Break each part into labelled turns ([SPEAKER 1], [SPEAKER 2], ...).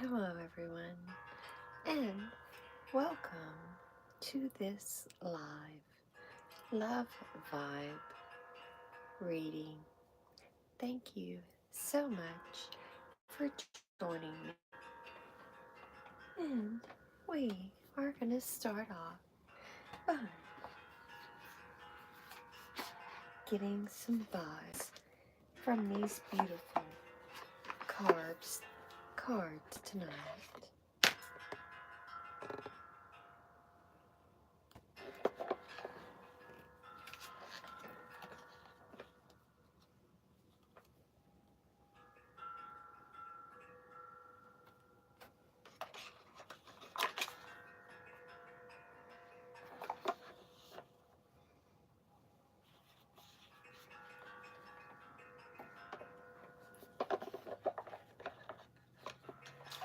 [SPEAKER 1] Hello, everyone, and welcome to this live Love Vibe reading. Thank you so much for joining me. And we are going to start off by getting some vibes from these beautiful cards tonight.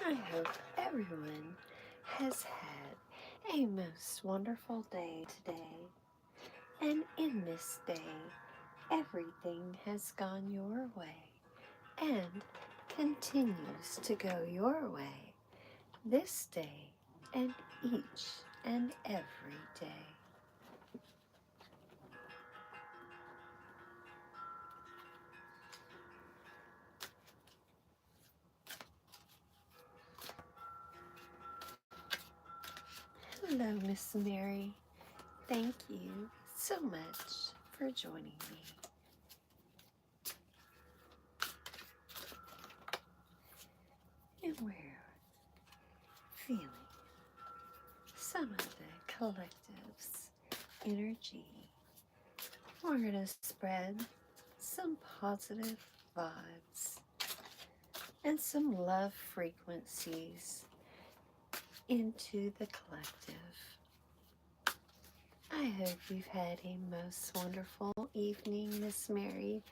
[SPEAKER 1] I hope everyone has had a most wonderful day today. And in this day, everything has gone your way and continues to go your way this day and each and every day. Hello, Miss Mary. Thank you so much for joining me. And we're feeling some of the collective's energy. We're going to spread some positive vibes and some love frequencies into the collective. I hope you've had a most wonderful evening, Miss Mary,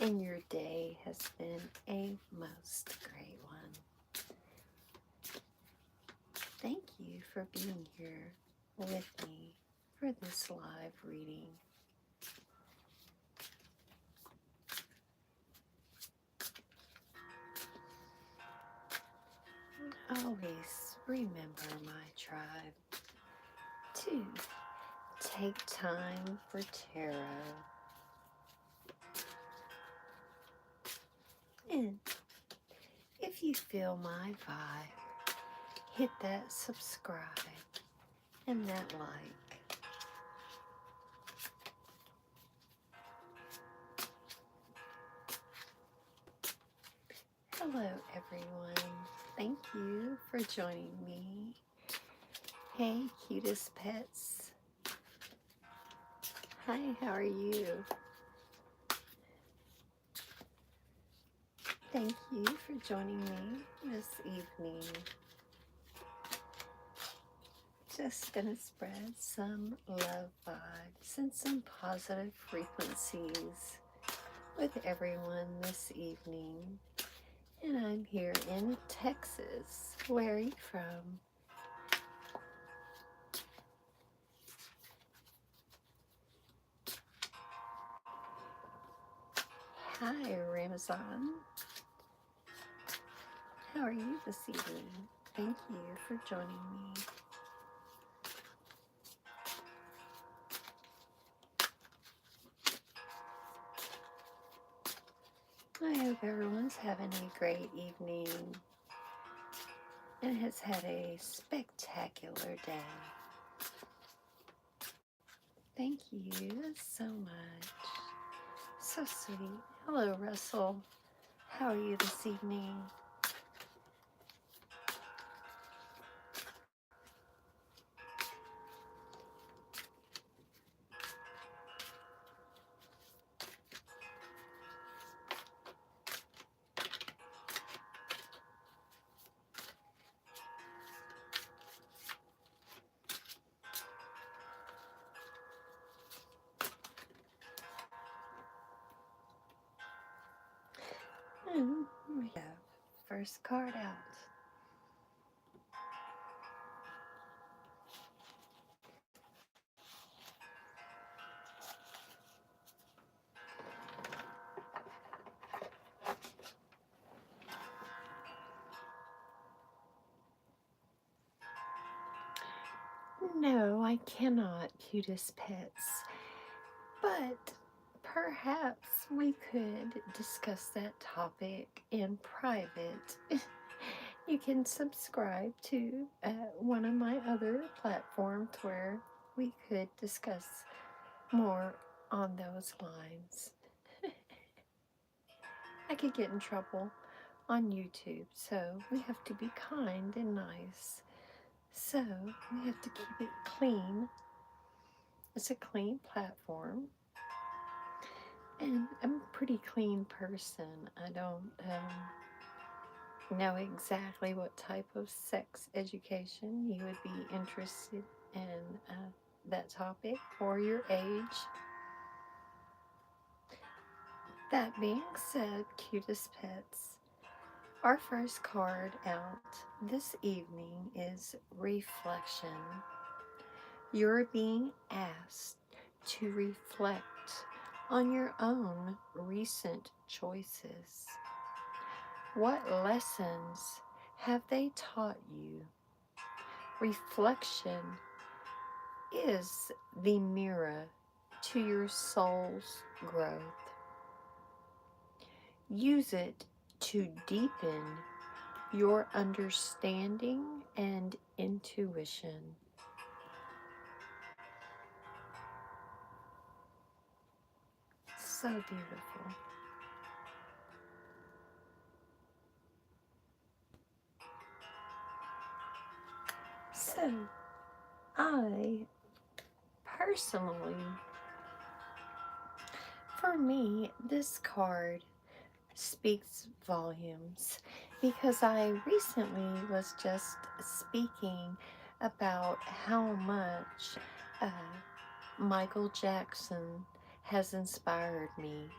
[SPEAKER 1] and your day has been a most great one. Thank you for being here with me for this live reading. Always remember, my tribe, to take time for tarot. And if you feel my vibe, hit that subscribe and that like. Hello, everyone. Thank you for joining me. Hey, cutest pets. Hi, how are you? Thank you for joining me this evening. Just gonna spread some love vibes and some positive frequencies with everyone this evening. And I'm here in Texas. Where are you from? Hi, Ramazan. How are you this evening? Thank you for joining me. I hope everyone's having a great evening and has had a spectacular day. Thank you so much. So sweet. Hello, Russell. How are you this evening? And we have first card out. No, I cannot, cutest pets. But perhaps we could discuss that topic in private. You can subscribe to one of my other platforms where we could discuss more on those lines. I could get in trouble on YouTube, so we have to be kind and nice. So we have to keep it clean. It's a clean platform. And I'm a pretty clean person. I don't know exactly what type of sex education you would be interested in that topic or your age. That being said, cutest pets, our first card out this evening is reflection. You're being asked to reflect on your own recent choices. What lessons have they taught you? Reflection is the mirror to your soul's growth. Use it to deepen your understanding and intuition. So beautiful. So, I personally, for me, this card speaks volumes because I recently was just speaking about how much uh, Michael Jackson has inspired me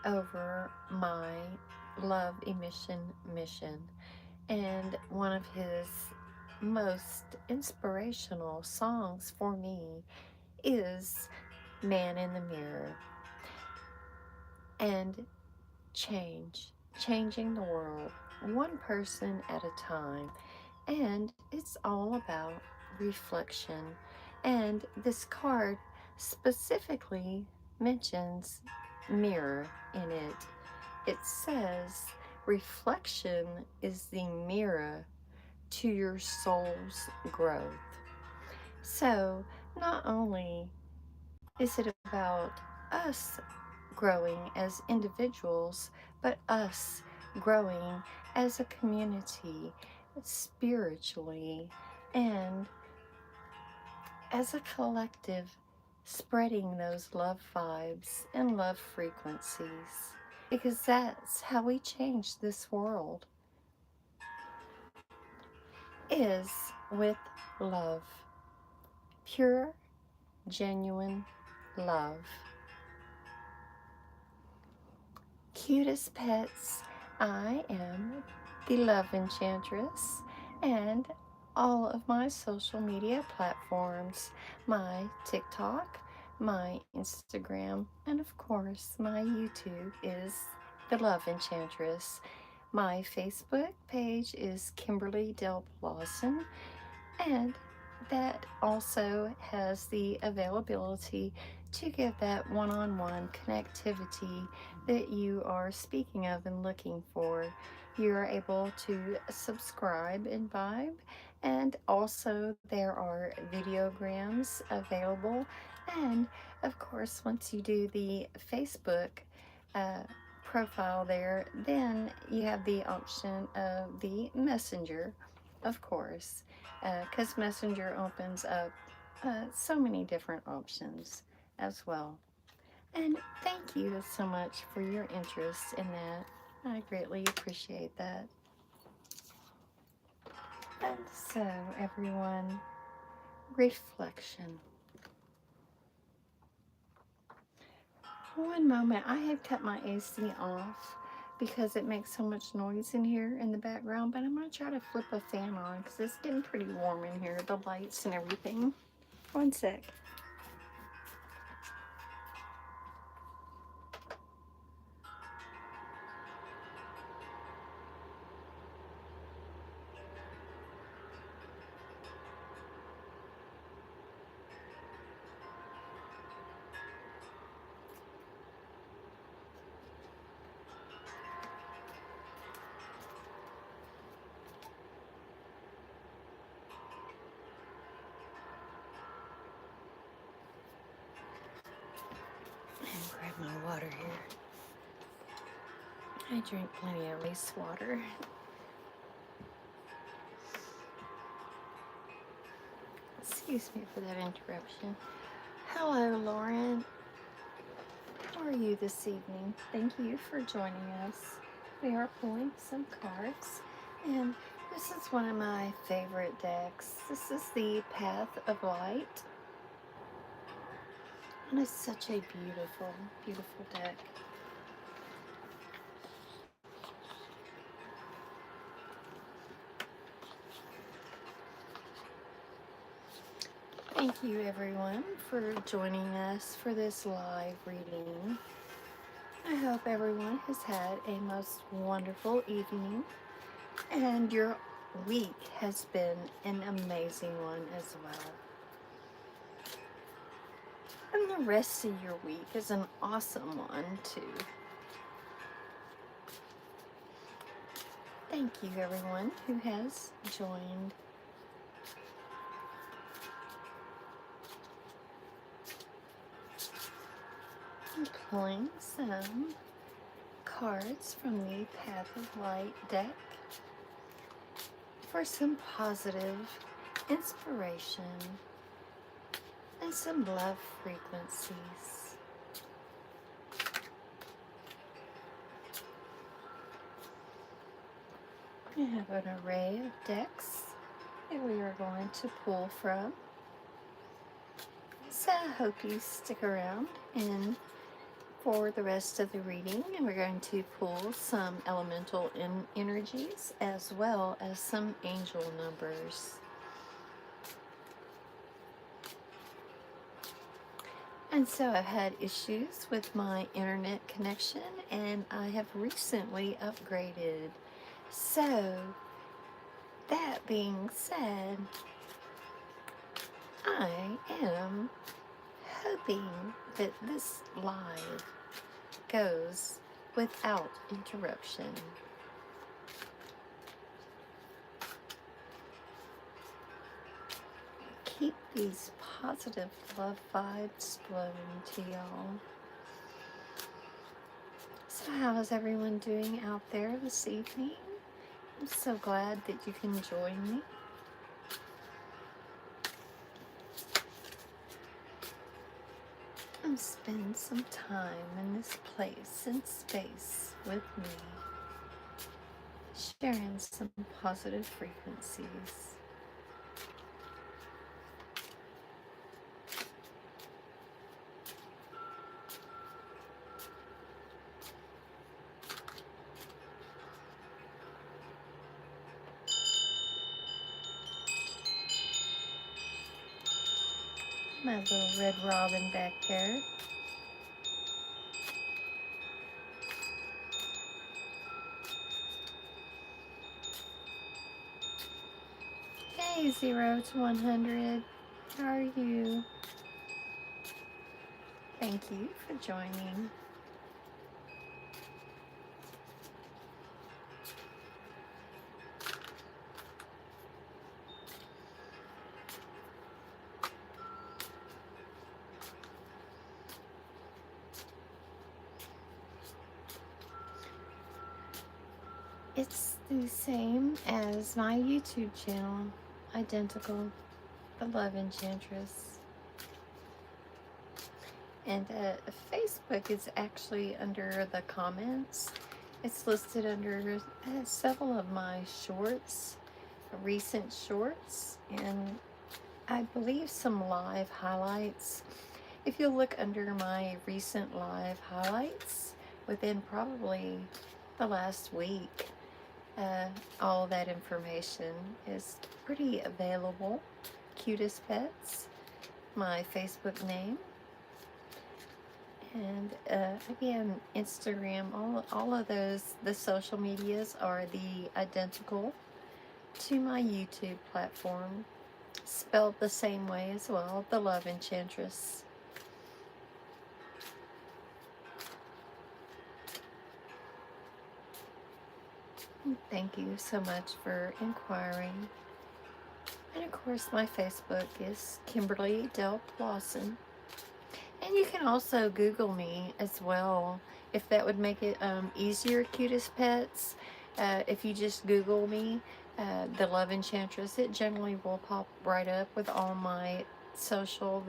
[SPEAKER 1] over my love emission mission. And one of his most inspirational songs for me is Man in the Mirror. And changing the world one person at a time. And it's all about reflection. And this card specifically mentions mirror in it. It says reflection is the mirror to your soul's growth. So not only is it about us growing as individuals, but us growing as a community, spiritually, and as a collective, spreading those love vibes and love frequencies. Because that's how we change this world, is with love. Pure, genuine love. Cutest pets, I am the Love Enchantress, and all of my social media platforms, my TikTok, my Instagram, and of course my YouTube is the Love Enchantress. My Facebook page is Kimberly Delp Lawson, and that also has the availability to give that one-on-one connectivity that you are speaking of and looking for. You're able to subscribe and vibe, and also there are videograms available. And of course, once you do the Facebook uh, profile there, then you have the option of the messenger, of course, because messenger opens up so many different options as well. And thank you so much for your interest in that. I greatly appreciate that. And so, everyone, reflection. One moment, I have cut my AC off because it makes so much noise in here in the background, but I'm going to try to flip a fan on because it's getting pretty warm in here, the lights and everything. One sec. water here. I drink plenty of ice water. Excuse me for that interruption. Hello, Lauren. How are you this evening? Thank you for joining us. We are pulling some cards, and this is one of my favorite decks. This is the Path of Light, and it's such a beautiful, beautiful deck. Thank you, everyone, for joining us for this live reading. I hope everyone has had a most wonderful evening, and your week has been an amazing one as well. And the rest of your week is an awesome one, too. Thank you, everyone who has joined. I'm pulling some cards from the Path of Light deck for some positive inspiration and some love frequencies. We have an array of decks that we are going to pull from. So I hope you stick around and for the rest of the reading, and we're going to pull some elemental energies as well as some angel numbers. And so I've had issues with my internet connection, and I have recently upgraded. So that being said, I am hoping that this live goes without interruption. Keep these positive love vibes flowing to y'all. So how's everyone doing out there this evening? I'm so glad that you can join me. And spend some time in this place and space with me, sharing some positive frequencies. My little red robin back there. Hey, 0 to 100. How are you? Thank you for joining. It's the same as my YouTube channel, identical, the Love Enchantress. And Facebook is actually under the comments. It's listed under several of my shorts, recent shorts, and I believe some live highlights. If you look under my recent live highlights, within probably the last week, all of that information is pretty available. Cutest Pets, my Facebook name, and again, Instagram, all of those, the social medias are the identical to my YouTube platform, spelled the same way as well, the Love Enchantress. Thank you so much for inquiring. And of course, my Facebook is Kimberly Delp Lawson. And you can also Google me as well, if that would make it easier, cutest pets. If you just Google me, the Love Enchantress, it generally will pop right up with all my social.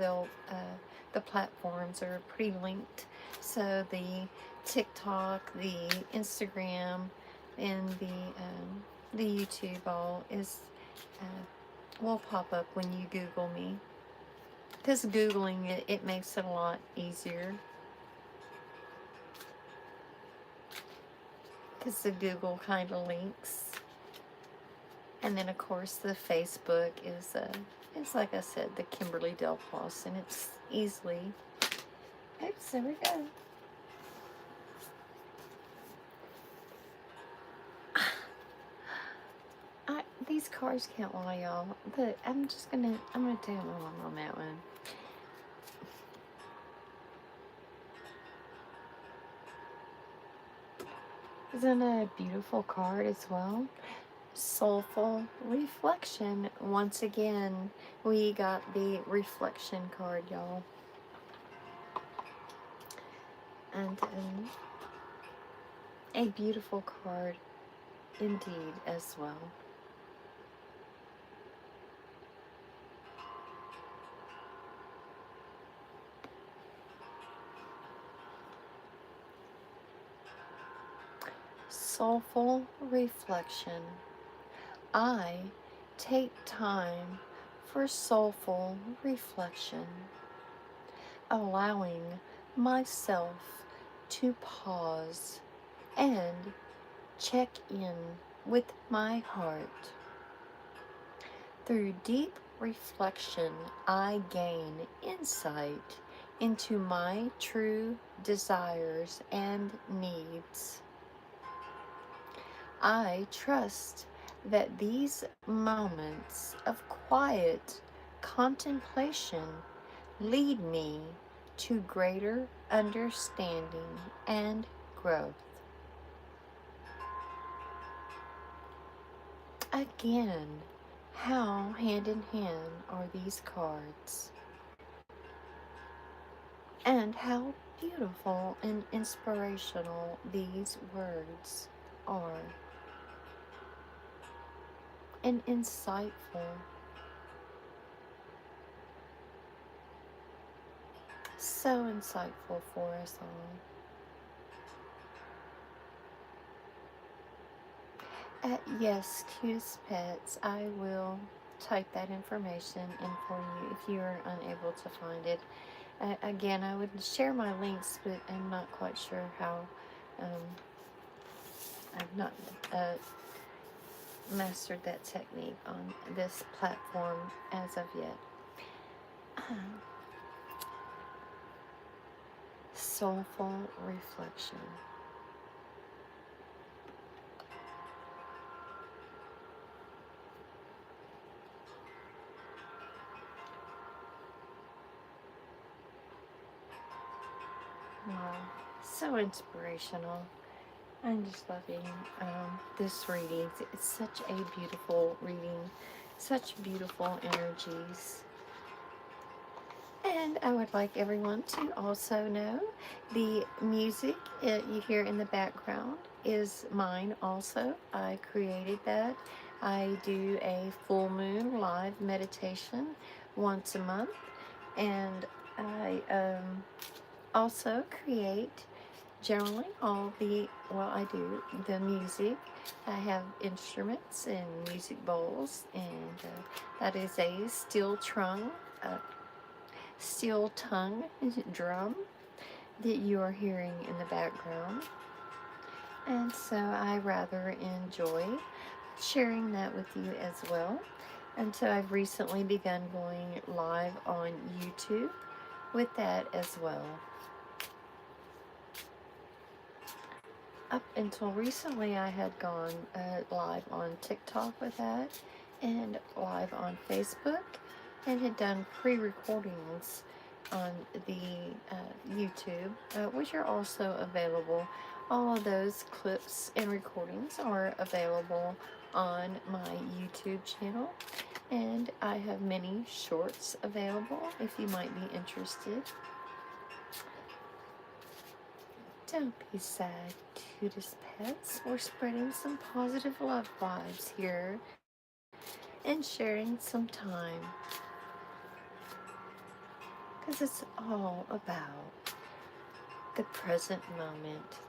[SPEAKER 1] The platforms are pretty linked. So the TikTok, the Instagram, and the YouTube all will pop up when you Google me. Because Googling it makes it a lot easier. Because the Google kind of links. And then, of course, the Facebook is like I said, the Kimberly Delpos. And it's easily... Oops, there we go. These cards can't lie, y'all. But I'm gonna do it on that one. Isn't it a beautiful card as well? Soulful reflection. Once again, we got the reflection card, y'all. And a beautiful card indeed as well. Soulful reflection. I take time for soulful reflection, allowing myself to pause and check in with my heart. Through deep reflection, I gain insight into my true desires and needs. I trust that these moments of quiet contemplation lead me to greater understanding and growth. Again, how hand in hand are these cards? And how beautiful and inspirational these words are. And insightful. So insightful for us all. Yes, cutest pets, I will type that information in for you if you are unable to find it. Again, I would share my links, but I'm not quite sure how. I've not mastered that technique on this platform as of yet. Soulful reflection. Wow, so inspirational. I'm just loving this reading. It's such a beautiful reading, such beautiful energies. And I would like everyone to also know the music you hear in the background is mine also. I created that. I do a full moon live meditation once a month. And I also create generally I do the music. I have instruments and music bowls, and that is a steel tongue drum that you are hearing in the background. And so I rather enjoy sharing that with you as well. And so I've recently begun going live on YouTube with that as well. Up until recently, I had gone live on TikTok with that, and live on Facebook, and had done pre-recordings on the YouTube, which are also available. All of those clips and recordings are available on my YouTube channel, and I have many shorts available if you might be interested. Don't be sad, cutest pets. We're spreading some positive love vibes here and sharing some time because it's all about the present moment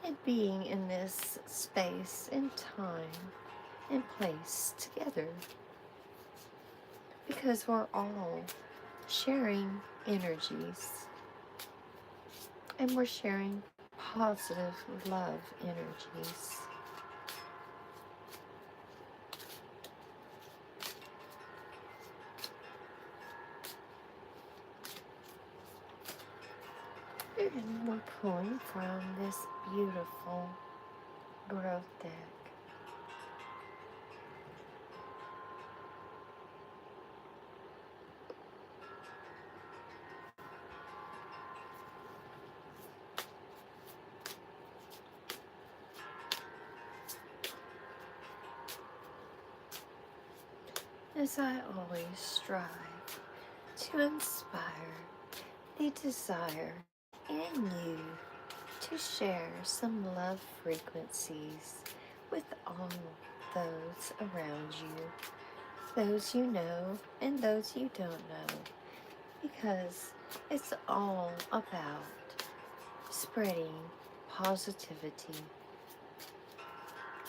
[SPEAKER 1] and being in this space and time and place together because we're all sharing energies and we're sharing positive love energies. And we're pulling from this beautiful growth deck. As I always strive to inspire the desire in you to share some love frequencies with all those around you, those you know and those you don't know, because it's all about spreading positivity,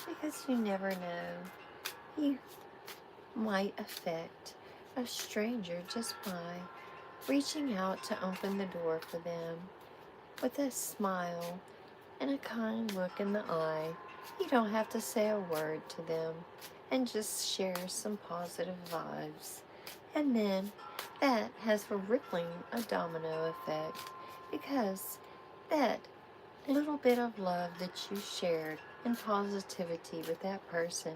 [SPEAKER 1] because you never know, you might affect a stranger just by reaching out to open the door for them with a smile and a kind look in the eye. You don't have to say a word to them and just share some positive vibes. And then that has a rippling, a domino effect, because that little bit of love that you shared and positivity with that person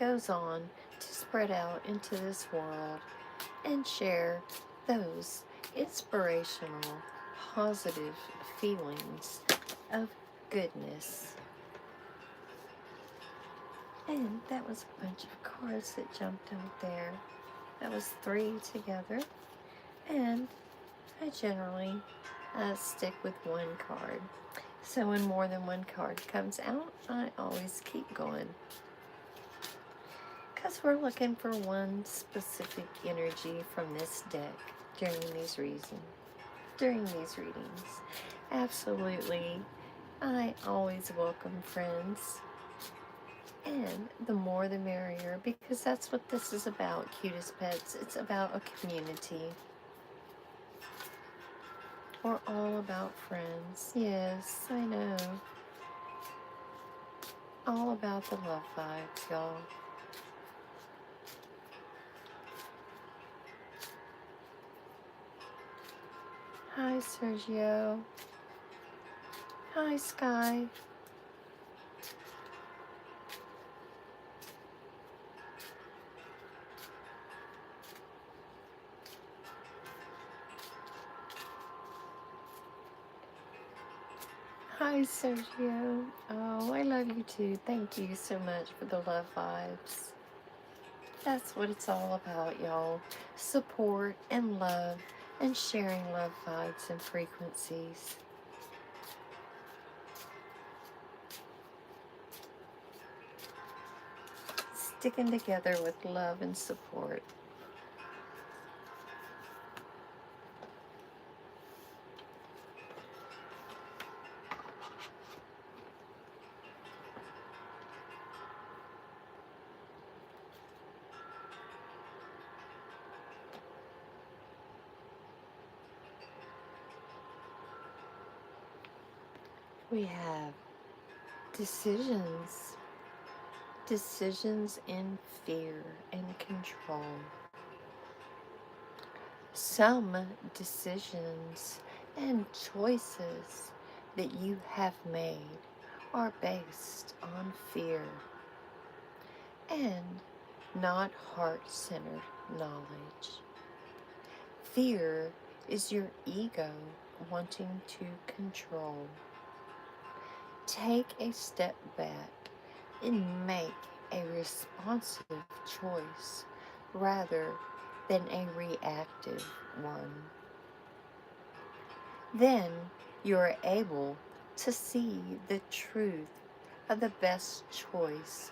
[SPEAKER 1] goes on to spread out into this world and share those inspirational, positive feelings of goodness. And that was a bunch of cards that jumped out there. That was 3 together. And I generally stick with 1 card. So when more than 1 card comes out, I always keep going. Because we're looking for one specific energy from this deck during these readings. Absolutely. I always welcome friends. And the more the merrier, because that's what this is about, cutest pets. It's about a community. We're all about friends. Yes, I know. All about the love vibes, y'all. Hi, Sergio. Hi, Sky. Hi, Sergio. Oh, I love you too. Thank you so much for the love vibes. That's what it's all about, y'all. Support and love and sharing love vibes and frequencies. Sticking together with love and support. We have decisions. Decisions in fear and control. Some decisions and choices that you have made are based on fear and not heart-centered knowledge. Fear is your ego wanting to control. Take a step back and make a responsive choice rather than a reactive one. Then you are able to see the truth of the best choice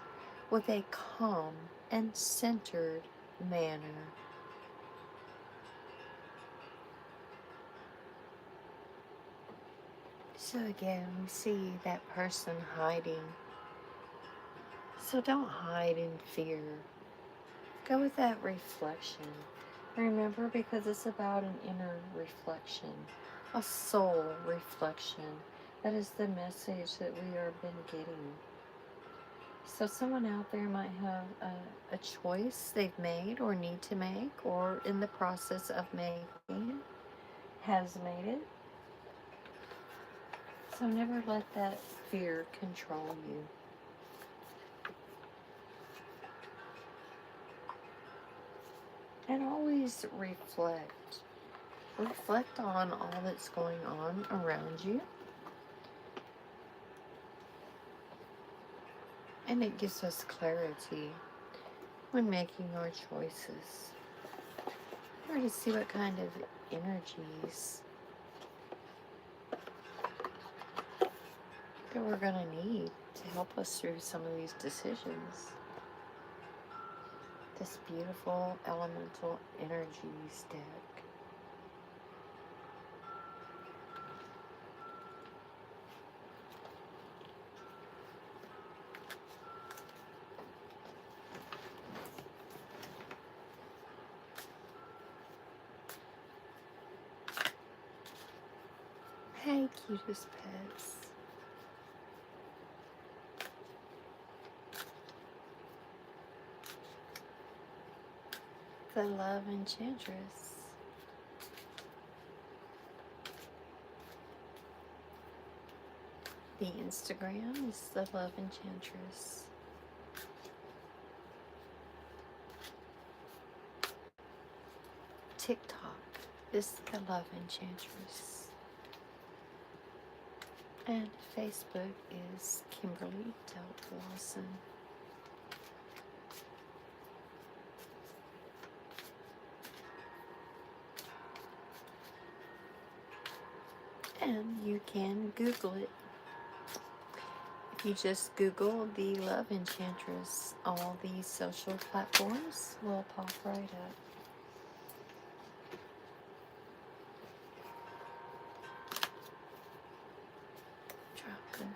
[SPEAKER 1] with a calm and centered manner. So again, we see that person hiding. So don't hide in fear. Go with that reflection. Remember, because it's about an inner reflection, a soul reflection. That is the message that we are been getting. So someone out there might have a choice they've made or need to make or in the process of making, has made it. So never let that fear control you. And always reflect. Reflect on all that's going on around you. And it gives us clarity when making our choices. Or to see what kind of energies that we're going to need to help us through some of these decisions. This beautiful elemental energies deck. Hey, cutest pets. The Love Enchantress. The Instagram is the Love Enchantress. TikTok is the Love Enchantress. And Facebook is Kimberly Del Lawson. And you can Google it. If you just Google the Love Enchantress, all these social platforms will pop right up. Drop them.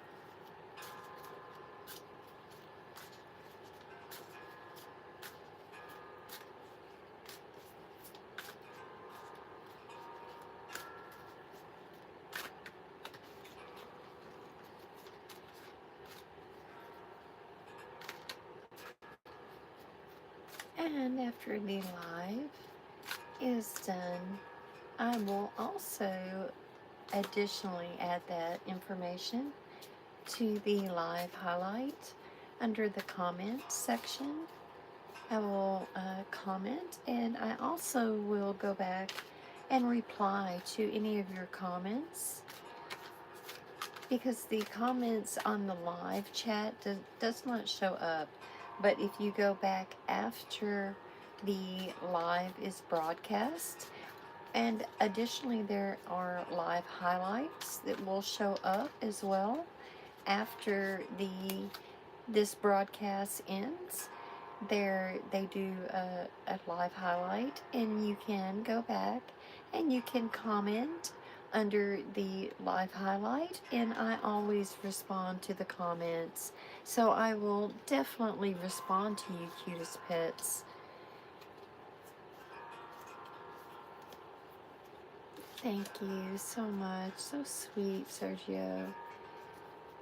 [SPEAKER 1] And after the live is done, I will also additionally add that information to the live highlight under the comment section. I will comment, and I also will go back and reply to any of your comments, because the comments on the live chat does not show up. But if you go back after the live is broadcast, and additionally there are live highlights that will show up as well after this broadcast ends. They do a live highlight, and you can go back and you can comment under the live highlight, and I always respond to the comments. So I will definitely respond to you, cutest pets. Thank you so much. So sweet, Sergio.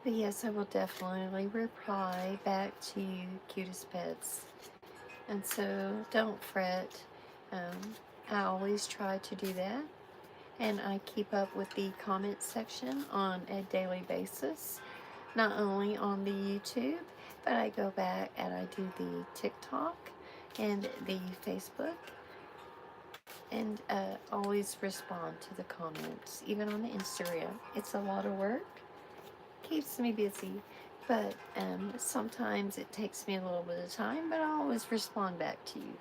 [SPEAKER 1] But yes, I will definitely reply back to you, cutest pets. And so don't fret. I always try to do that. And I keep up with the comment section on a daily basis. Not only on the YouTube, but I go back and I do the TikTok and the Facebook. And always respond to the comments, even on the Instagram. It's a lot of work. Keeps me busy. But sometimes it takes me a little bit of time, but I always respond back to you.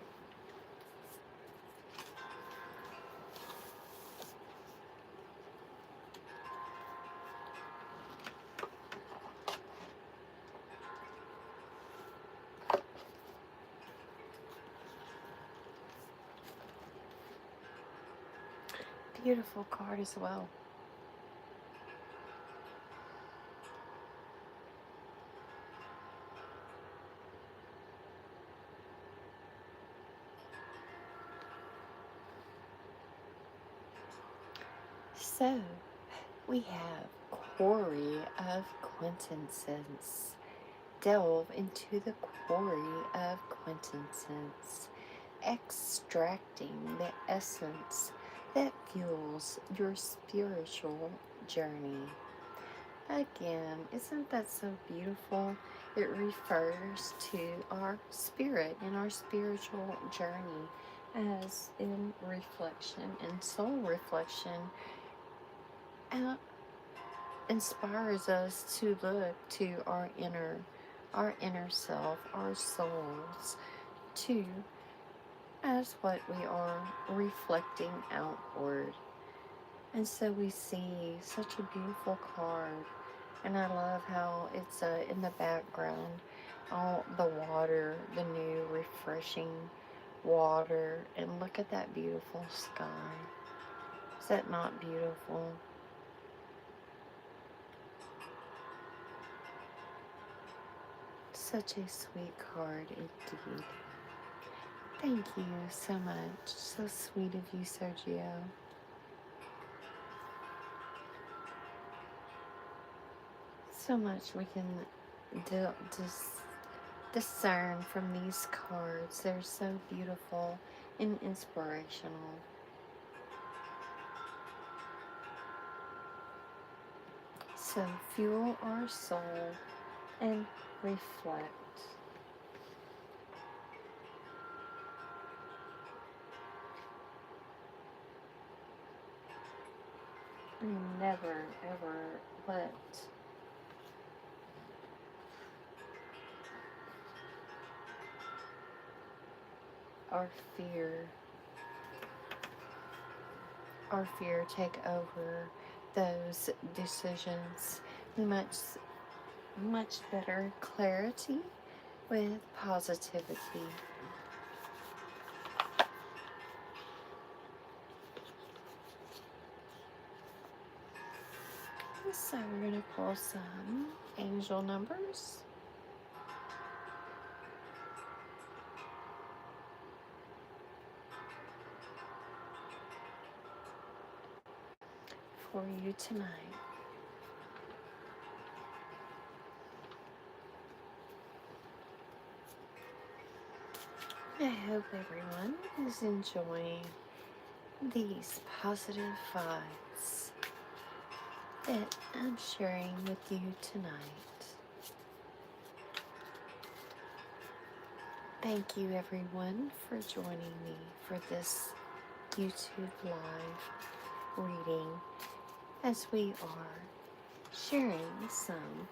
[SPEAKER 1] beautiful card as well. So, we have quarry of quintessence. Delve into the quarry of quintessence, extracting the essence that fuels your spiritual journey. Again, isn't that so beautiful? It refers to our spirit and our spiritual journey as in reflection and soul reflection inspires us to look to our inner self, our souls, to as what we are reflecting outward. And so we see such a beautiful card, and I love how it's in the background, all the water, the new refreshing water, and look at that beautiful sky. Is that not beautiful? Such a sweet card indeed. Thank you so much. So sweet of you, Sergio. So much we can discern from these cards. They're so beautiful and inspirational. So fuel our soul and reflect. Never ever let our fear take over those decisions. Much better clarity with positivity. So we're going to pull some angel numbers. For you tonight. I hope everyone is enjoying these positive vibes that I'm sharing with you tonight. Thank you everyone for joining me for this YouTube live reading as we are sharing some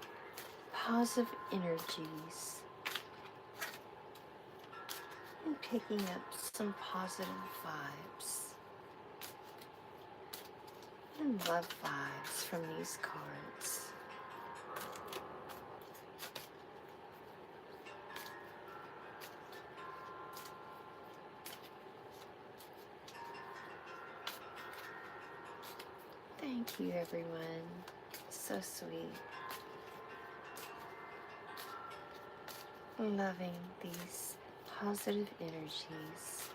[SPEAKER 1] positive energies and picking up some positive vibes and love vibes from these cards. Thank you everyone. So sweet. Loving these positive energies.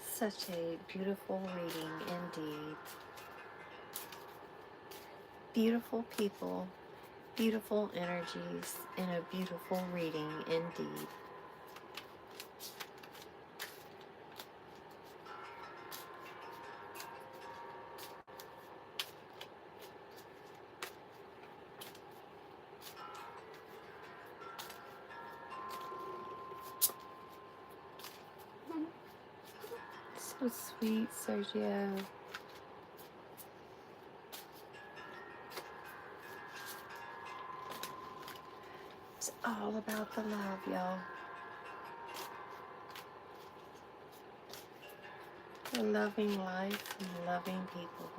[SPEAKER 1] Such a beautiful reading indeed. Beautiful people, beautiful energies, and a beautiful reading indeed. So sweet, Sergio. It's all about the love, y'all. Loving life and loving people.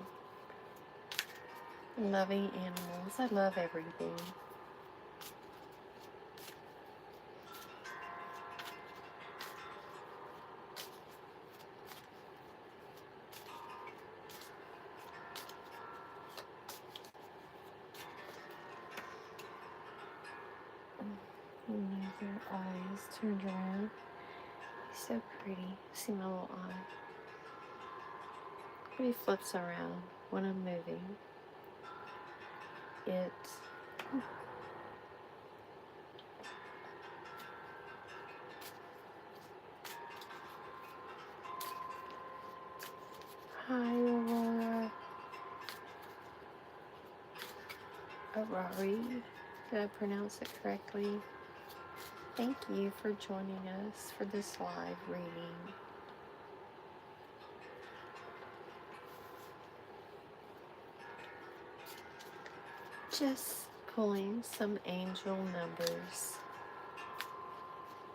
[SPEAKER 1] Loving animals. I love everything. And their eyes turned around. He's so pretty. See my little eye. When he flips around when I'm moving, it Hi, Aurora. Arari. Did I pronounce it correctly? Thank you for joining us for this live reading. Just pulling some angel numbers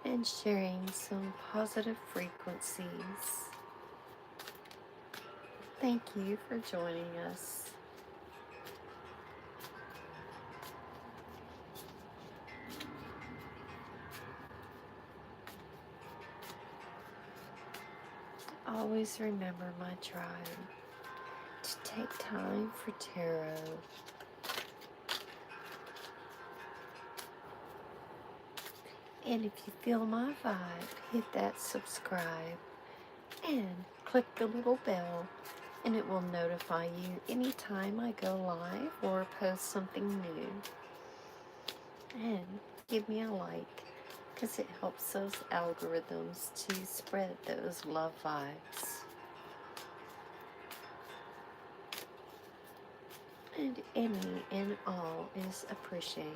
[SPEAKER 1] and sharing some positive frequencies. Thank you for joining us. Always remember, my tribe, to take time for tarot. And if you feel my vibe, hit that subscribe and click the little bell, and it will notify you anytime I go live or post something new. And give me a like, because it helps those algorithms to spread those love vibes. And any and all is appreciated.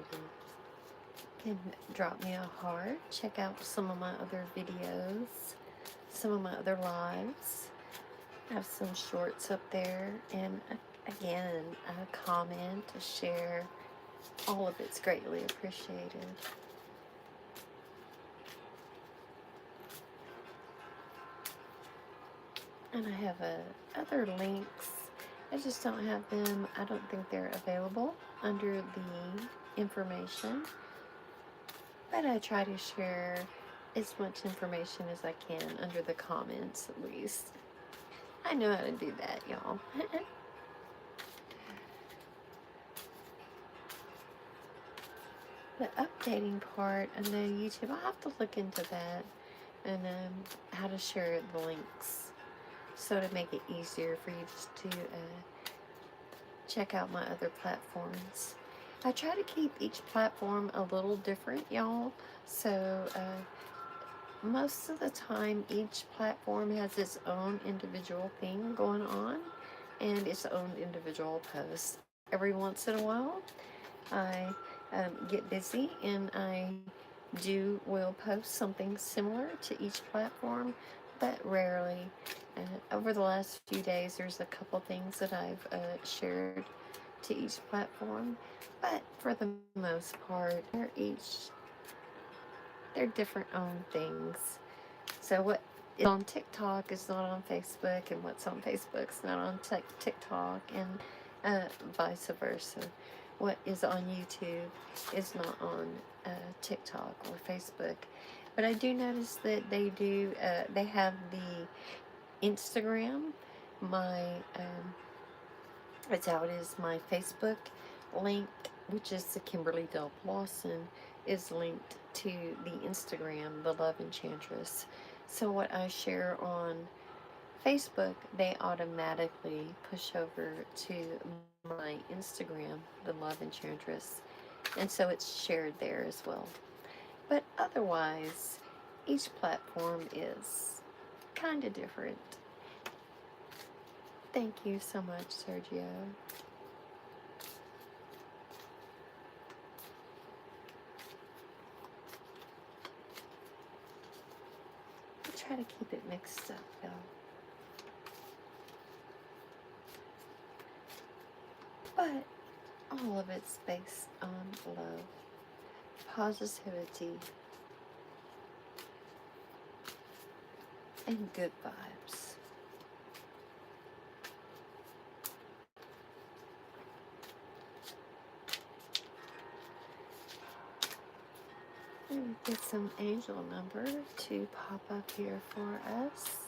[SPEAKER 1] You can drop me a heart, check out some of my other videos, some of my other lives. I have some shorts up there, and again, a comment, a share, all of it's greatly appreciated. And I have other links. I just don't have them. I don't think they're available under the information. But I try to share as much information as I can under the comments, at least. I know how to do that, y'all. The updating part, I know YouTube, I'll have to look into that, and how to share the links, so to make it easier for you to check out my other platforms. I try to keep each platform a little different, y'all, so most of the time each platform has its own individual thing going on and its own individual posts. Every once in a while I get busy and I will post something similar to each platform, but rarely. Over the last few days, there's a couple things that I've shared to each platform, but for the most part, they're different own things. So what is on TikTok is not on Facebook, and what's on Facebook is not on TikTok, and vice versa. What is on YouTube is not on TikTok or Facebook. But I do notice that they have the Instagram. It's how it is. My Facebook link, which is the Kimberly Delp Lawson, is linked to the Instagram, the Love Enchantress. So what I share on Facebook, they automatically push over to my Instagram, the Love Enchantress, and so it's shared there as well. But otherwise, each platform is kind of different. Thank you so much, Sergio. I'll try to keep it mixed up, though. But all of it's based on love, positivity, and good vibes. And get some angel number to pop up here for us.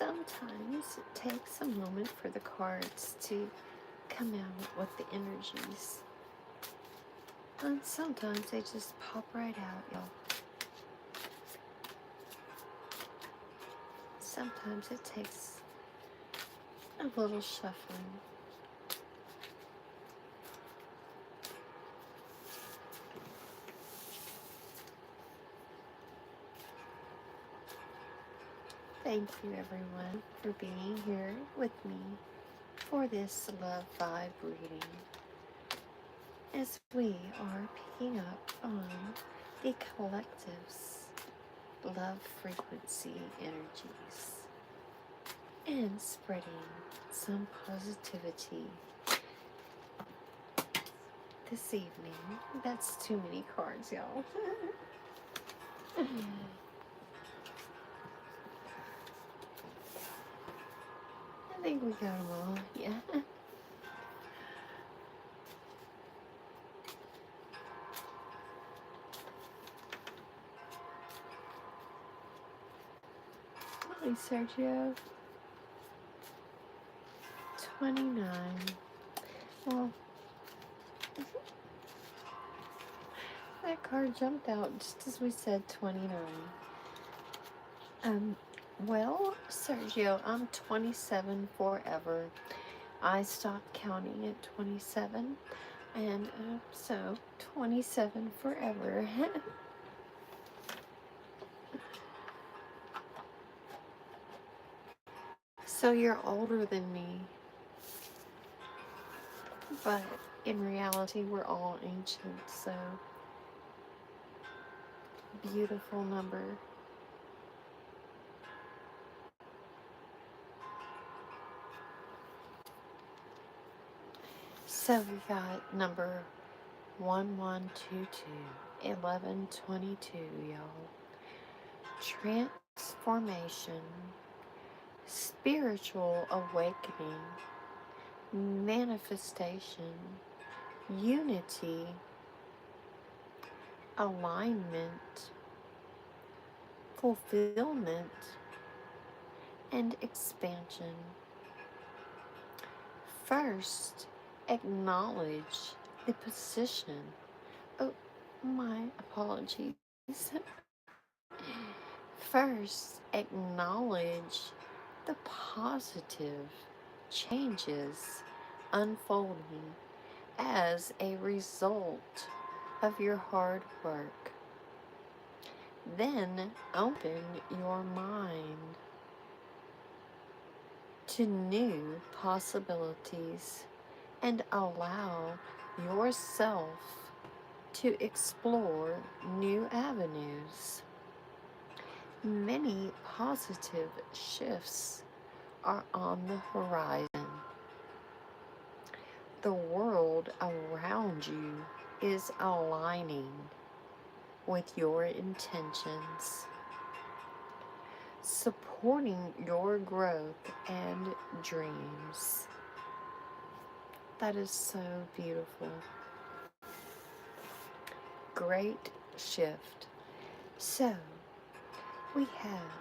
[SPEAKER 1] sometimes it takes a moment for the cards to come out with the energies. And sometimes they just pop right out, y'all. Sometimes it takes a little shuffling. Thank you, everyone, for being here with me for this love vibe reading, as we are picking up on the collective's love frequency energies and spreading some positivity this evening. That's too many cards, y'all. I think we got them all, yeah. Hey, Sergio. 29. Well, that card jumped out just as we said 29. Well, Sergio, I'm 27 forever. I stopped counting at 27, and so 27 forever. So you're older than me, but in reality, we're all ancient, so beautiful number. So we got number 1122, 1122, y'all. Transformation, spiritual awakening, manifestation, unity, alignment, fulfillment, and expansion. First, acknowledge the position. Oh, my apologies. First, acknowledge the positive changes unfolding as a result of your hard work. Then open your mind to new possibilities and allow yourself to explore new avenues. Many positive shifts are on the horizon. The world around you is aligning with your intentions, supporting your growth and dreams. That is so beautiful. Great shift. So, we have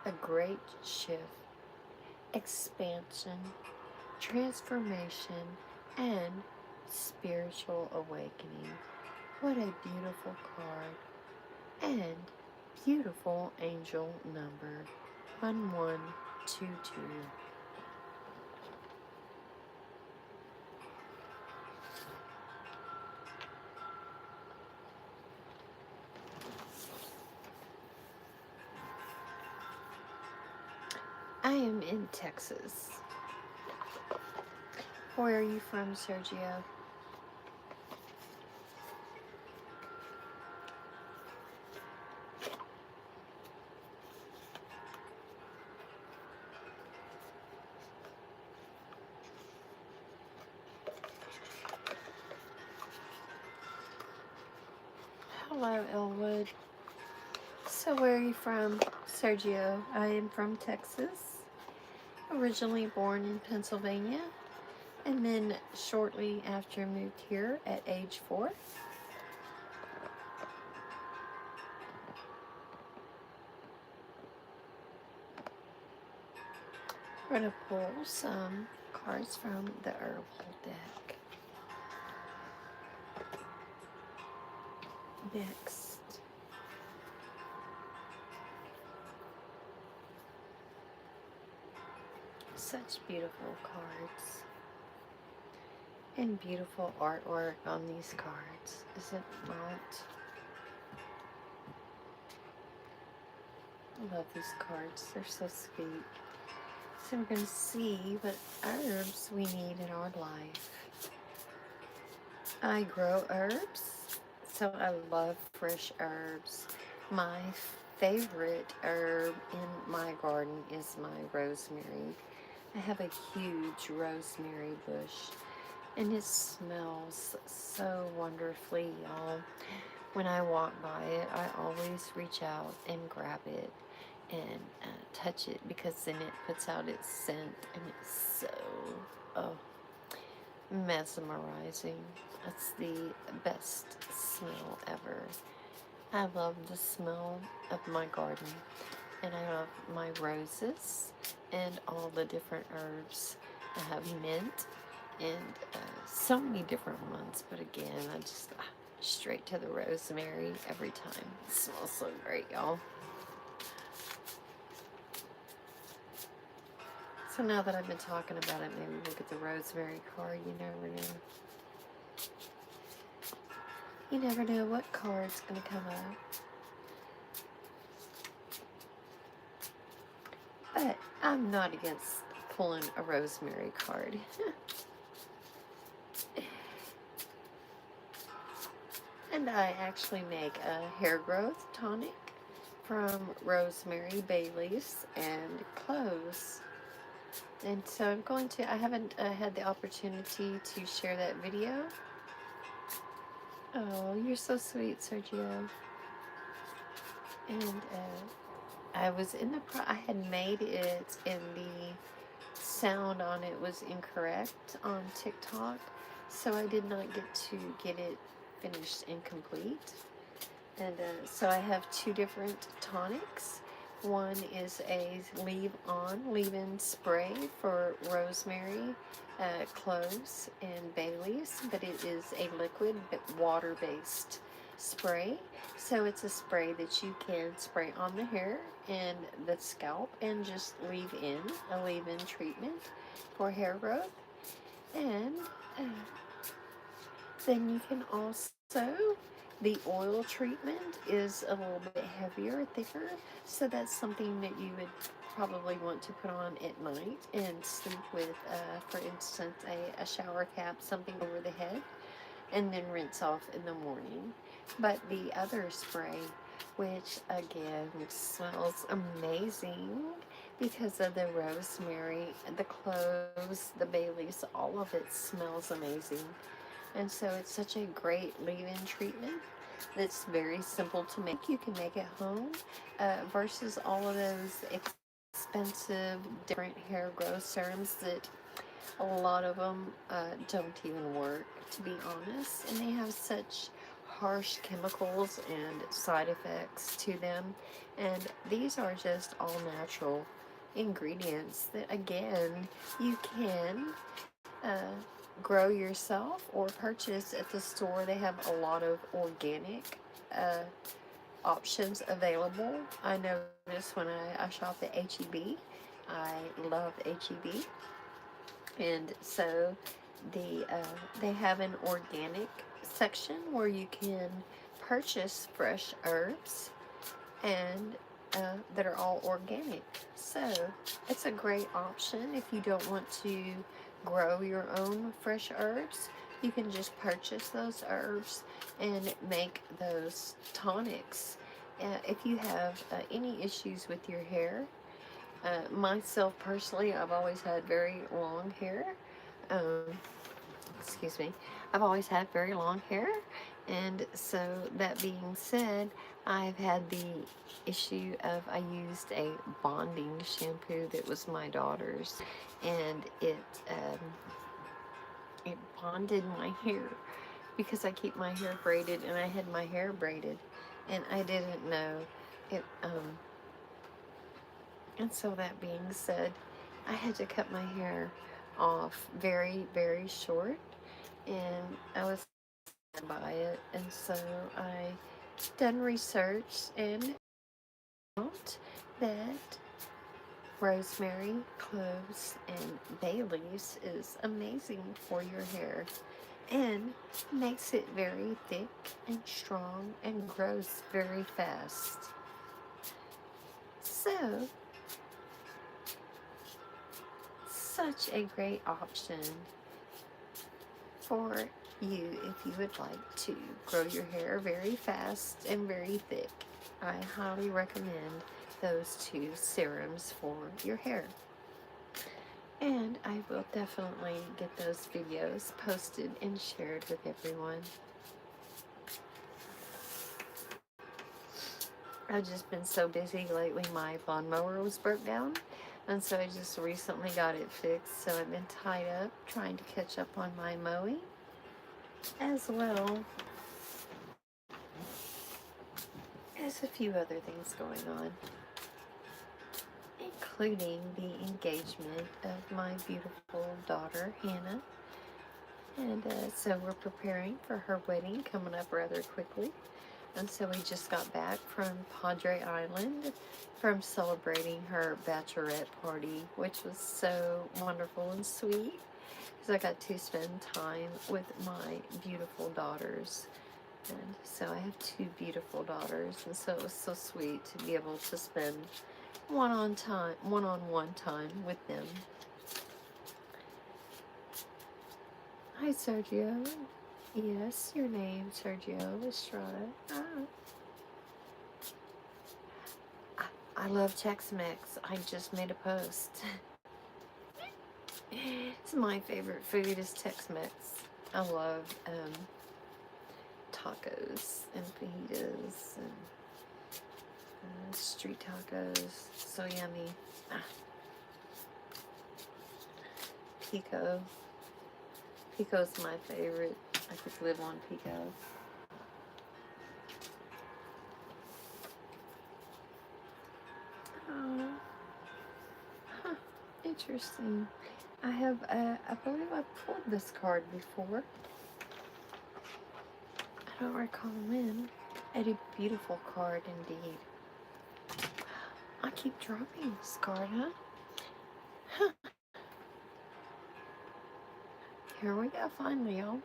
[SPEAKER 1] a great shift, expansion, transformation, and spiritual awakening. What a beautiful card. And beautiful angel number 1122. I am in Texas. Where are you from, Sergio? Hello, Elwood. So where are you from, Sergio? I am from Texas, originally born in Pennsylvania, and then shortly after moved here at age 4. We're going to pull some cards from the herbal deck. Next, such beautiful cards and beautiful artwork on these cards, is it not? I love these cards, they're so sweet. So we're going to see what herbs we need in our life. I grow herbs, so I love fresh herbs. My favorite herb in my garden is my rosemary. I have a huge rosemary bush, and it smells so wonderfully, y'all. When I walk by it, I always reach out and grab it and touch it, because then it puts out its scent, and it's so mesmerizing. It's the best smell ever. I love the smell of my garden, and I love my roses and all the different herbs. I have mint and so many different ones, but again, I just straight to the rosemary every time. It smells so great, y'all. So now that I've been talking about it, maybe we'll get the rosemary card. You never know. You never know what card's going to come up. But I'm not against pulling a rosemary card. And I actually make a hair growth tonic from rosemary, bay leaves, and cloves. And so I'm going to, I haven't had the opportunity to share that video. Oh, you're so sweet, Sergio. And I was in the, I had made it, and the sound on it was incorrect on TikTok, so I did not get to get it finished and complete. And so I have two different tonics. One is a leave-in spray for rosemary, cloves, and bay leaves, but it is a liquid but water-based spray. So it's a spray that you can spray on the hair and the scalp and just leave in, a leave-in treatment for hair growth. And then you can also, the oil treatment is a little bit heavier, thicker, so that's something that you would probably want to put on at night and sleep with, for instance, a shower cap, something over the head, and then rinse off in the morning. But the other spray, which again smells amazing because of the rosemary, the cloves, the bay leaves, all of it smells amazing. And so it's such a great leave-in treatment that's very simple to make. You can make it home versus all of those expensive different hair growth serums that a lot of them don't even work, to be honest. And they have such harsh chemicals and side effects to them. And these are just all natural ingredients that, again, you can grow yourself or purchase at the store. They have a lot of organic options available. I noticed when I shop at HEB, I love HEB, and so they have an organic section where you can purchase fresh herbs and that are all organic. So it's a great option if you don't want to grow your own fresh herbs. You can just purchase those herbs and make those tonics. If you have any issues with your hair, myself personally, I've always had very long hair. Excuse me. I've always had very long hair, and so that being said, I've had the issue of, I used a bonding shampoo that was my daughter's, and it bonded my hair because I keep my hair braided, and I had my hair braided, and I didn't know it. And so that being said, I had to cut my hair off very, very short, and I was by it, and so I done research and out that rosemary, cloves, and bay leaves is amazing for your hair and makes it very thick and strong and grows very fast. So, such a great option for you if you would like to grow your hair very fast and very thick. I highly recommend those two serums for your hair. And I will definitely get those videos posted and shared with everyone. I've just been so busy lately. My lawnmower was broke down, and so I just recently got it fixed. So I've been tied up trying to catch up on my mowing as well as a few other things going on, including the engagement of my beautiful daughter, Hannah. And so we're preparing for her wedding coming up rather quickly. And so we just got back from Padre Island from celebrating her bachelorette party, which was so wonderful and sweet. Because I got to spend time with my beautiful daughters. And so I have two beautiful daughters, and so it was so sweet to be able to spend one-on-one time with them. Hi, Sergio. Yes, your name, Sergio Estrada. I love Tex-Mex. I just made a post. It's my favorite food is Tex-Mex. I love tacos and fajitas and street tacos. So yummy. Pico. Pico's my favorite. I could live on pico. Oh, huh, interesting. I believe I pulled this card before. I don't recall when. A beautiful card indeed. I keep dropping this card, huh? Huh. Here we go, finally, y'all.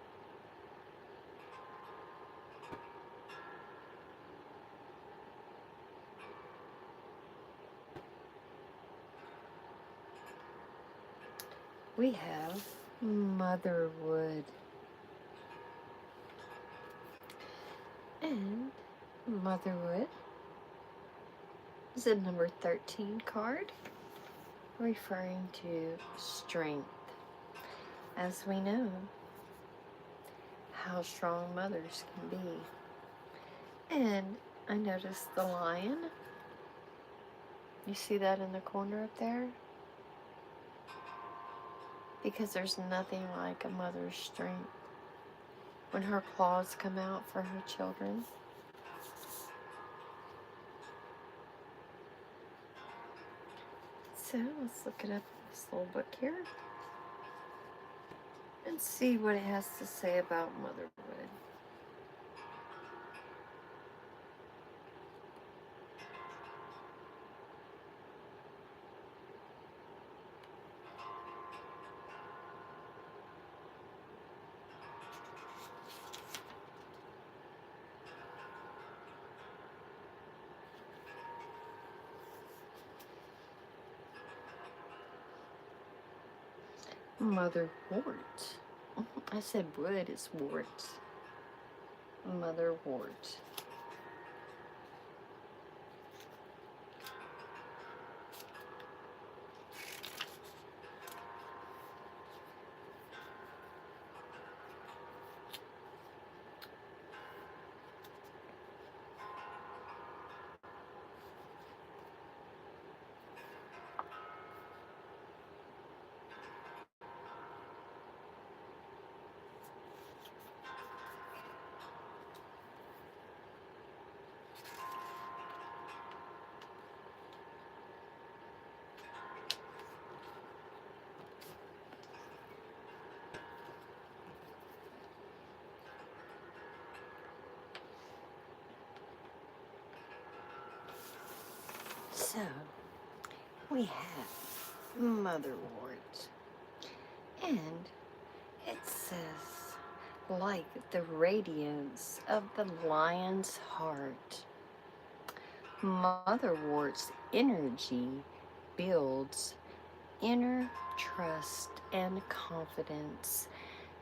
[SPEAKER 1] We have Motherwood. And Motherwood is a number 13 card, referring to strength. As we know, how strong mothers can be. And I noticed the lion. You see that in the corner up there? Because there's nothing like a mother's strength when her claws come out for her children. So let's look it up in this little book here and see what it has to say about motherhood. Motherwort. I said wood is wart. Motherwort. So, we have motherwort, and it says, like the radiance of the lion's heart, motherwort's energy builds inner trust and confidence.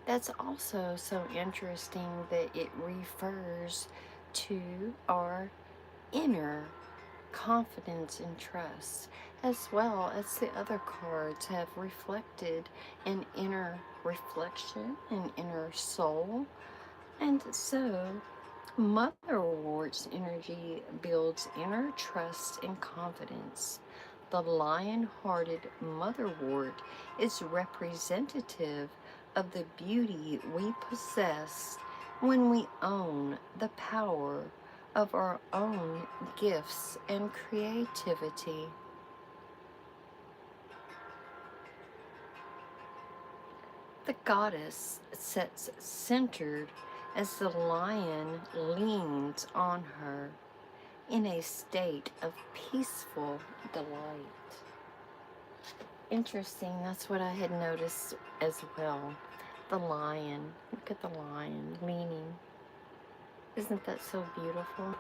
[SPEAKER 1] That's also so interesting that it refers to our inner confidence and trust, as well as the other cards have reflected an inner reflection, an inner soul. And so motherwort's energy builds inner trust and confidence. The lion-hearted motherwort is representative of the beauty we possess when we own the power of our own gifts and creativity. The goddess sits centered as the lion leans on her in a state of peaceful delight. Interesting, that's what I had noticed as well. The lion, look at the lion leaning. Isn't that so beautiful?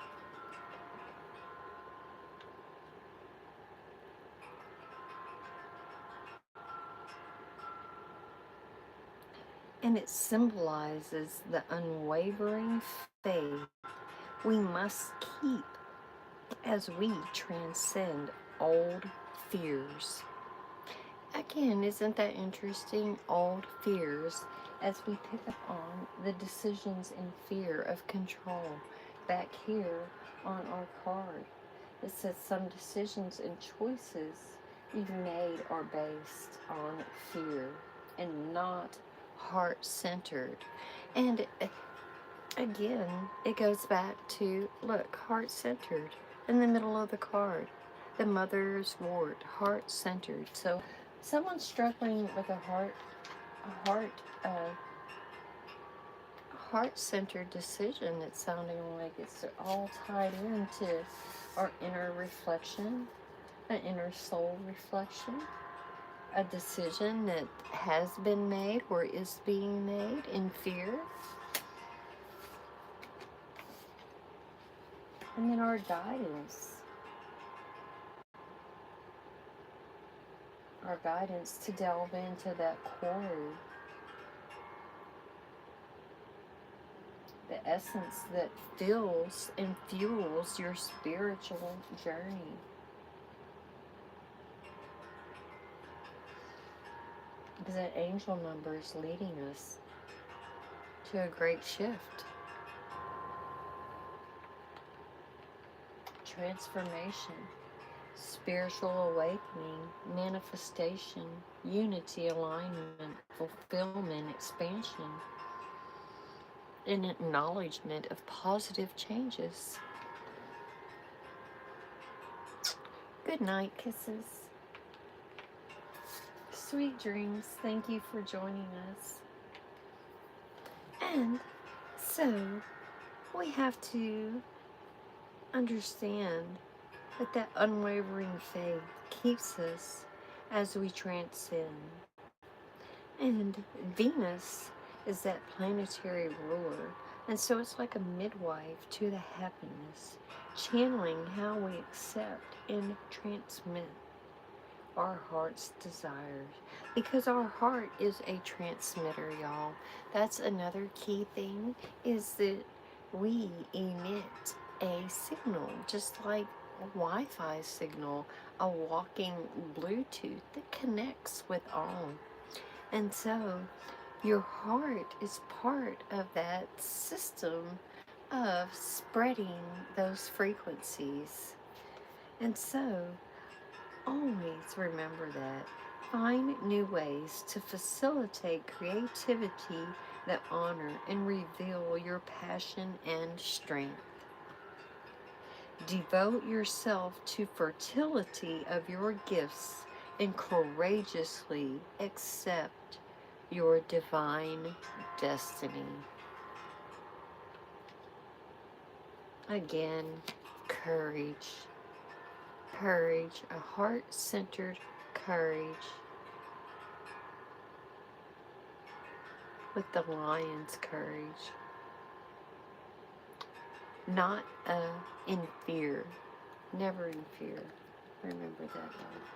[SPEAKER 1] And it symbolizes the unwavering faith we must keep as we transcend old fears. Again, isn't that interesting? Old fears, as we pick up on the decisions and fear of control. Back here on our card, it says some decisions and choices you've made are based on fear and not heart-centered. And again, it goes back to, look, heart-centered in the middle of the card. The mother's wort, heart-centered. So someone's struggling with a heart-centered decision. It's sounding like it's all tied into our inner reflection, an inner soul reflection, a decision that has been made or is being made in fear. And then our guidance to delve into that core, the essence that fills and fuels your spiritual journey. Because that angel number is leading us to a great shift, transformation, spiritual awakening, manifestation, unity, alignment, fulfillment, expansion, and acknowledgement of positive changes. Good night, kisses. Sweet dreams. Thank you for joining us. And so we have to understand that that unwavering faith keeps us as we transcend. And Venus is that planetary ruler, and so it's like a midwife to the happiness, channeling how we accept and transmit our heart's desires, because our heart is a transmitter, y'all. That's another key thing, is that we emit a signal, just like a Wi-Fi signal, a walking Bluetooth that connects with all. And so your heart is part of that system of spreading those frequencies. And so always remember that. Find new ways to facilitate creativity that honor and reveal your passion and strength. Devote yourself to fertility of your gifts and courageously accept your divine destiny. Again, courage. Courage, a heart-centered courage with the lion's courage. Not in fear. Never in fear. Remember that, love.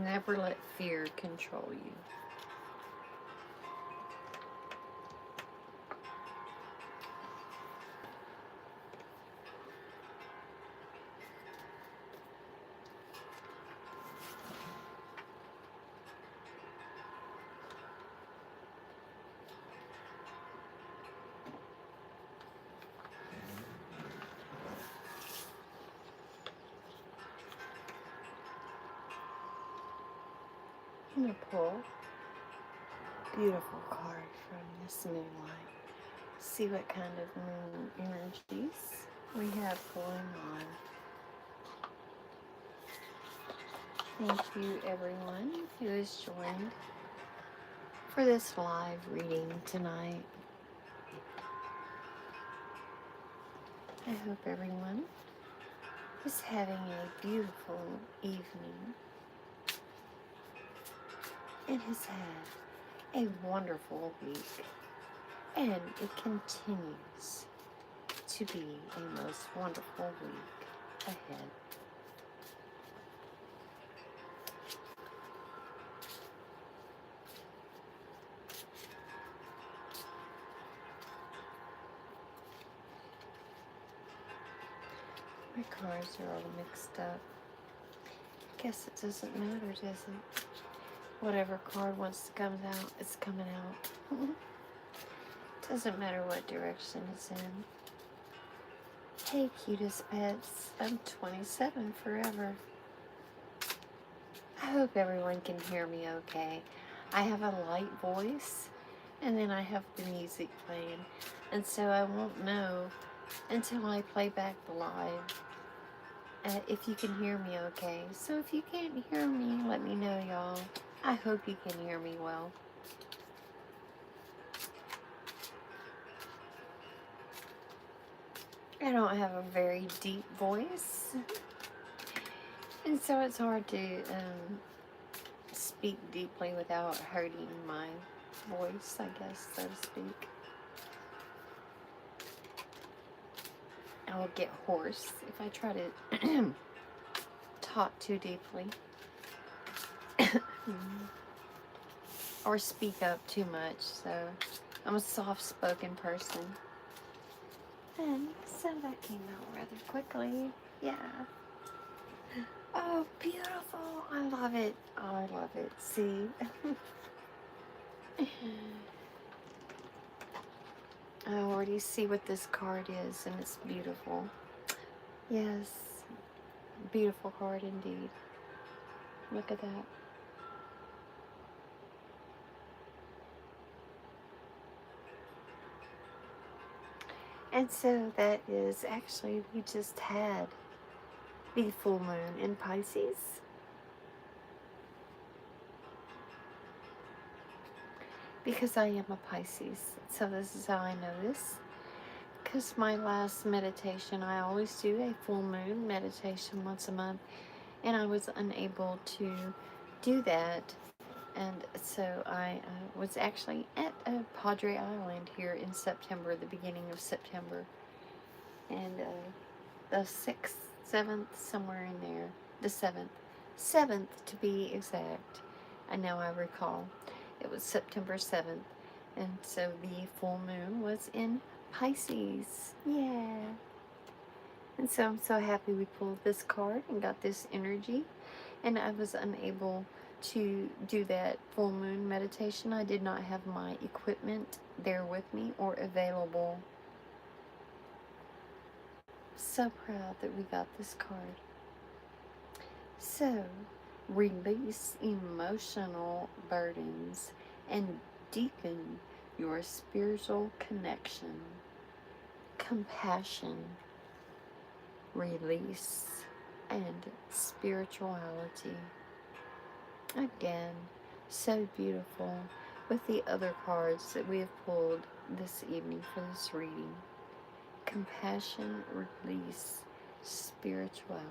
[SPEAKER 1] Never let fear control you. I'm going to pull a beautiful card from this moonlight. See what kind of moon energies we have going on. Thank you, everyone who has joined for this live reading tonight. I hope everyone is having a beautiful evening and has had a wonderful week, and it continues to be a most wonderful week ahead. My cards are all mixed up. Guess it doesn't matter, does it? Whatever card wants to come out, it's coming out. Doesn't matter what direction it's in. Hey, cutest pets. I'm 27 forever. I hope everyone can hear me okay. I have a light voice, and then I have the music playing, and so I won't know until I play back the live if you can hear me okay. So if you can't hear me, let me know, y'all. I hope you can hear me well. I don't have a very deep voice, and so it's hard to speak deeply without hurting my voice, I guess, so to speak. I will get hoarse if I try to talk too deeply or speak up too much. So I'm a soft-spoken person, and so that came out rather quickly. Yeah. Oh, beautiful. I love it. Oh, I love it. See? I already see what this card is, and it's beautiful. Yes. Beautiful card indeed. Look at that. And so that is actually, we just had the full moon in Pisces. Because I am a Pisces. So this is how I know this. Because my last meditation, I always do a full moon meditation once a month. And I was unable to do that. And so I was actually at Padre Island here in September, the beginning of September. And the 6th, 7th, somewhere in there. The 7th to be exact. And now I recall. It was September 7th. And so the full moon was in Pisces. Yeah. And so I'm so happy we pulled this card and got this energy. And I was unable to do that full moon meditation. I did not have my equipment there with me or available. So proud that we got this card. So, release emotional burdens and deepen your spiritual connection. Compassion, release, and spirituality. Again, so beautiful with the other cards that we have pulled this evening for this reading. compassion, release, spirituality.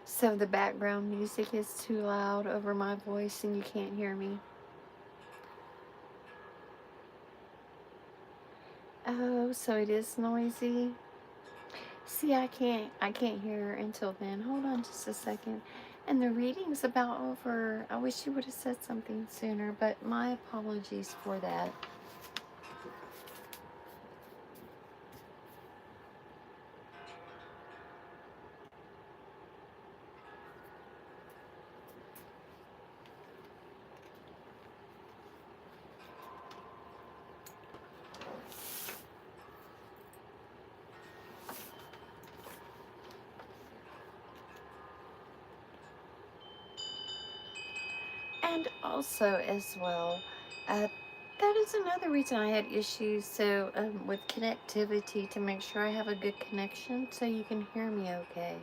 [SPEAKER 1] So the background music is too loud over my voice and you can't hear me. Oh, so it is noisy. See, I can't hear until then. Hold on just a second. And the reading's about over. I wish you would have said something sooner, but my apologies for that. And also, as well, that is another reason I had issues. So, with connectivity, to make sure I have a good connection so you can hear me okay.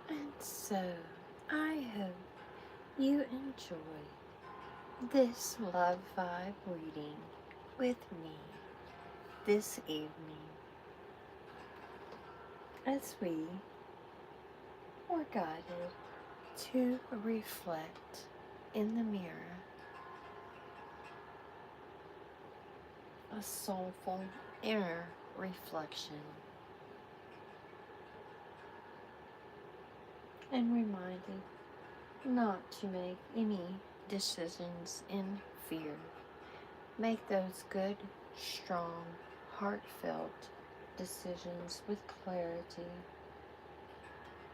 [SPEAKER 1] And so, I hope you enjoy this love vibe reading with me this evening as we were guided to reflect in the mirror a soulful inner reflection and reminded not to make any decisions in fear. Make those good, strong, heartfelt decisions with clarity,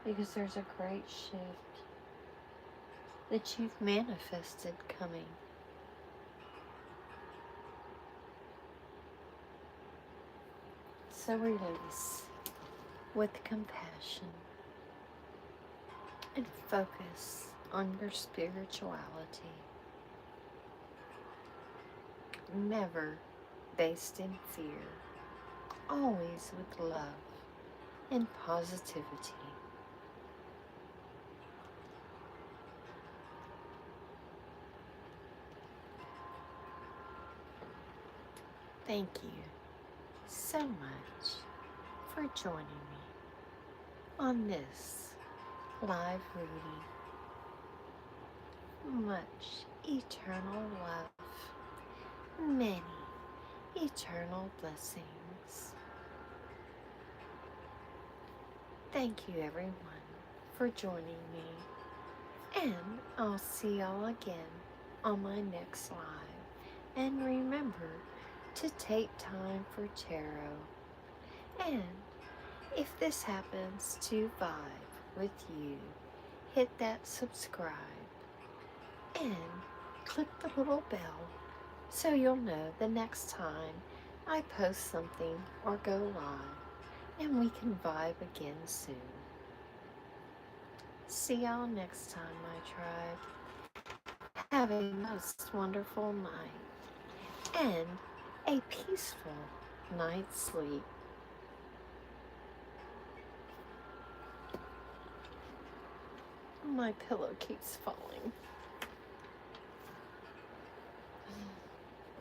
[SPEAKER 1] because there's a great shift that you've manifested coming. So release with compassion and focus on your spirituality. Never based in fear, always with love and positivity. Thank you so much for joining me on this live reading. Much eternal love, many eternal blessings. Thank you, everyone, for joining me, and I'll see y'all again on my next live. And remember to take time for tarot. And if this happens to vibe with you, hit that subscribe and click the little bell so you'll know the next time I post something or go live, and we can vibe again soon. See y'all next time, my tribe. Have a most wonderful night and a peaceful night's sleep. My pillow keeps falling.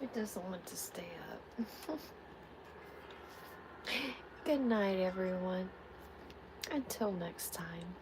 [SPEAKER 1] It doesn't want to stay up. Good night, everyone. Until next time.